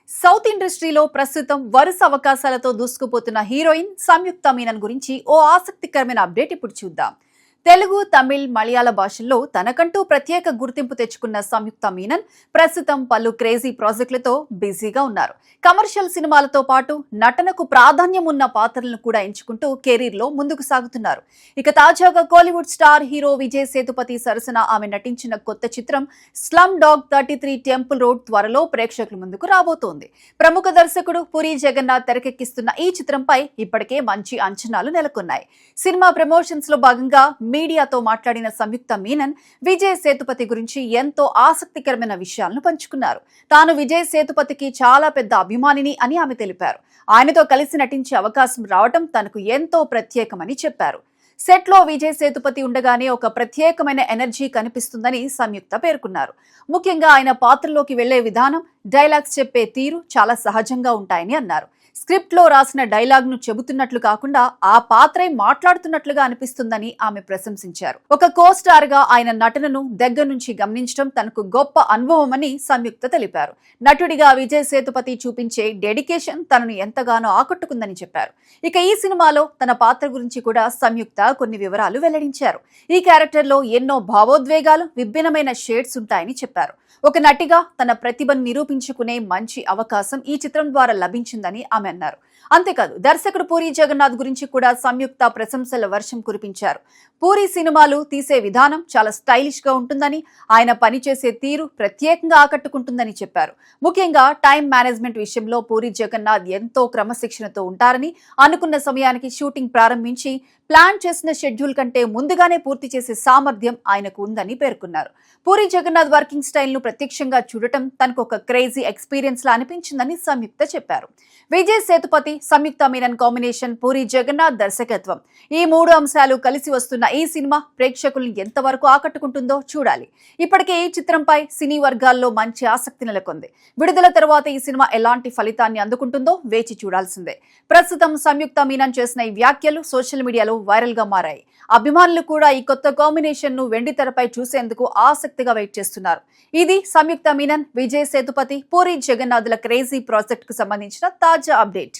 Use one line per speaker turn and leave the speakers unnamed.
South ఇండస్ట్రీలో ప్రస్తుతం వరుస అవకాశాలతో దూసుకుపోతున్న హీరోయిన్ సంయుక్త మీనన్ గురించి ఓ ఆసక్తికరమైన అప్డేట్ ఇప్పుడు చూద్దాం. తెలుగు, తమిళ్, మలయాళ భాషల్లో తనకంటూ ప్రత్యేక గుర్తింపు తెచ్చుకున్న సంయుక్త మీనన్ ప్రస్తుతం పలు క్రేజీ ప్రాజెక్టులతో బిజీగా ఉన్నారు. కమర్షియల్ సినిమాలతో పాటు నటనకు ప్రాధాన్యం ఉన్న పాత్రలను కూడా ఎంచుకుంటూ కెరీర్లో ముందుకు సాగుతున్నారు. ఇక తాజాగా కోలీవుడ్ స్టార్ హీరో విజయ్ సేతుపతి సరసన ఆమె నటించిన కొత్త చిత్రం స్లమ్ డాగ్ 33 టెంపుల్ రోడ్ త్వరలో ప్రేక్షకుల ముందుకు రాబోతోంది. ప్రముఖ దర్శకుడు పూరి జగన్నాథ్ తెరకెక్కిస్తున్న ఈ చిత్రంపై ఇప్పటికే మంచి అంచనాలు నెలకొన్నాయి. సినిమా ప్రమోషన్స్ లో భాగంగా మీడియాతో మాట్లాడిన సంయుక్త మీనన్ విజయ్ సేతుపతి గురించి ఎంతో ఆసక్తికరమైన విషయాలను పంచుకున్నారు. తాను విజయ్ సేతుపతికి చాలా పెద్ద అభిమానిని అని ఆమె తెలిపారు. ఆయనతో కలిసి నటించే అవకాశం రావడం తనకు ఎంతో ప్రత్యేకమని చెప్పారు. సెట్ లో విజయ్ సేతుపతి ఉండగానే ఒక ప్రత్యేకమైన ఎనర్జీ కనిపిస్తుందని సంయుక్త పేర్కొన్నారు. ముఖ్యంగా ఆయన పాత్రలోకి వెళ్లే విధానం, డైలాగ్స్ చెప్పే తీరు చాలా సహజంగా ఉంటాయని అన్నారు. స్క్రిప్ట్ లో రాసిన డైలాగ్ ను చెబుతున్నట్లు కాకుండా ఆ పాత్రే మాట్లాడుతున్నట్లుగా అనిపిస్తుందని ఆమె ప్రశంసించారు. ఒక కోస్టార్ గా ఆయన నటనను దగ్గర నుంచి గమనించడం తనకు గొప్ప అనుభవమని సంయుక్త తెలిపారు. నటుడిగా విజయ్ సేతుపతి చూపించే డెడికేషన్ తనను ఎంతగానో ఆకట్టుకుందని చెప్పారు. ఇక ఈ సినిమాలో తన పాత్ర గురించి కూడా సంయుక్త కొన్ని వివరాలు వెల్లడించారు. ఈ క్యారెక్టర్ లో ఎన్నో భావోద్వేగాలు, విభిన్నమైన షేడ్స్ ఉంటాయని చెప్పారు. ఒక నటిగా తన ప్రతిభను నిరూపించుకునే మంచి అవకాశం ఈ చిత్రం ద్వారా లభించిందని ఆమె అన్నారు. అంతేకాదు దర్శకుడు పూరి జగన్నాథ్ గురించి కూడా సంయుక్త ప్రశంసల వర్షం కురిపించారు. పూరి సినిమాలు తీసే విధానం చాలా స్టైలిష్ గా ఉంటుందని, ఆయన పనిచేసే తీరు ప్రత్యేకంగా ఆకట్టుకుంటుందని చెప్పారు. ముఖ్యంగా టైం మేనేజ్మెంట్ విషయంలో పూరి జగన్నాథ్ ఎంతో క్రమశిక్షణతో ఉంటారని, అనుకున్న సమయానికి షూటింగ్ ప్రారంభించి ప్లాన్ చేసిన షెడ్యూల్ కంటే ముందుగానే పూర్తి చేసే సామర్థ్యం ఆయనకు ఉందని పేర్కొన్నారు. పూరి జగన్నాథ్ వర్కింగ్ స్టైల్ ను ప్రత్యక్షంగా చూడటం తనకు ఒక క్రేజీ ఎక్స్పీరియన్స్ లా అనిపించిందని సంయుక్త చెప్పారు. విజయ్ సేతుపతి, సంయుక్త మీనన్ కాంబినేషన్, పూరి జగన్నాథ్ దర్శకత్వం, ఈ మూడు అంశాలు కలిసి వస్తున్న ఈ సినిమా ప్రేక్షకులను ఎంతవరకు ఆకట్టుకుంటుందో చూడాలి. ఇప్పటికే ఈ చిత్రంపై సినీ వర్గాల్లో మంచి ఆసక్తి నెలకొంది. విడుదల తర్వాత ఈ సినిమా ఎలాంటి ఫలితాన్ని అందుకుంటుందో వేచి చూడాల్సిందే. ప్రస్తుతం సంయుక్త మీనన్ చేసిన ఈ వ్యాఖ్యలు సోషల్ మీడియాలో వైరల్ గా మారాయి. అభిమానులు కూడా ఈ కొత్త కాంబినేషన్ ను వెండితెరపై చూసేందుకు ఆసక్తిగా వెయిట్ చేస్తున్నారు. ఇది సంయుక్త మీనన్, విజయ్ సేతుపతి, పూరి జగన్నాథ్ల క్రేజీ ప్రాజెక్ట్ కు సంబంధించిన తాజా అప్డేట్.